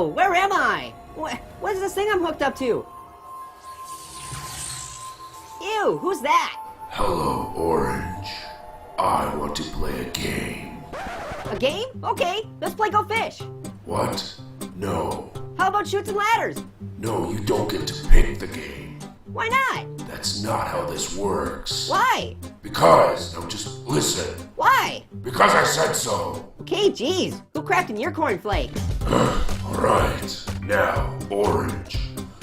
Whoa, where am I? What is this thing I'm hooked up to? Ew, who's that? Hello, Orange. I want to play a game. A game? Okay, let's play Go Fish. What? No. How about Chutes and Ladders? No, you don't get to pick the game. Why not? That's not how this works. Why? Because, now just listen. Why? Because I said so. Okay, geez, who crafted your cornflakes? Alright, now, Orange.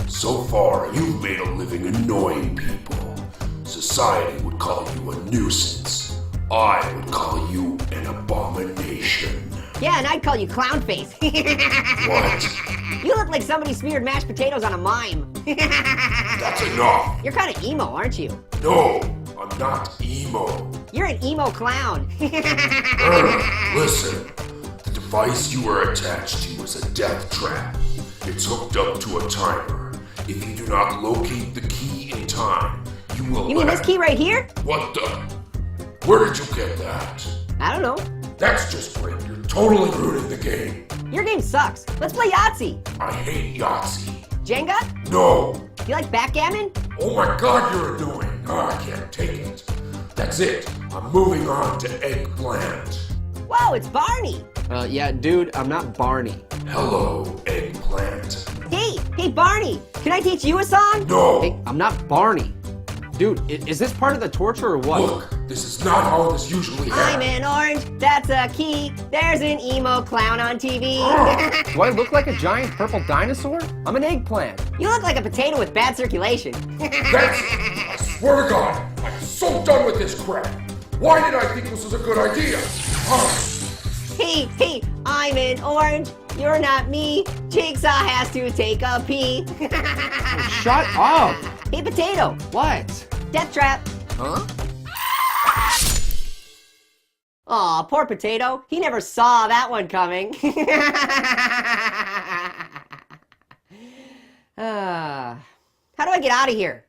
So far, you've made a living annoying people. Society would call you a nuisance. I would call you an abomination. Yeah, and I'd call you Clownface. What? You look like somebody smeared mashed potatoes on a mime. That's enough. You're kind of emo, aren't you? No, I'm not emo. You're an emo clown. Listen, the device you are attached to is a death trap. It's hooked up to a timer. If you do not locate the key in time, you will. You mean this key right here? What the? Where did you get that? I don't know. That's just great. You're totally ruining the game. Your game sucks. Let's play Yahtzee. I hate Yahtzee. Jenga? No. You like backgammon? Oh my god, you're annoying. I can't take it. That's it. I'm moving on to Eggplant. Whoa, it's Barney. Yeah, dude, I'm not Barney. Hello, Eggplant. Hey, Barney. Can I teach you a song? No. Hey, I'm not Barney. Dude, is this part of the torture or what? Look, this is not how this usually I'm happens. an orange, that's a key. There's an emo clown on TV. Do I look like a giant purple dinosaur? I'm an eggplant. You look like a potato with bad circulation. I swear to God, I'm so done with this crap. Why did I think this was a good idea? Hey, I'm an orange. You're not me. Jigsaw has to take a pee. Shut up! Hey, potato. What? Death trap. Huh? Aw, poor potato. He never saw that one coming. How do I get out of here?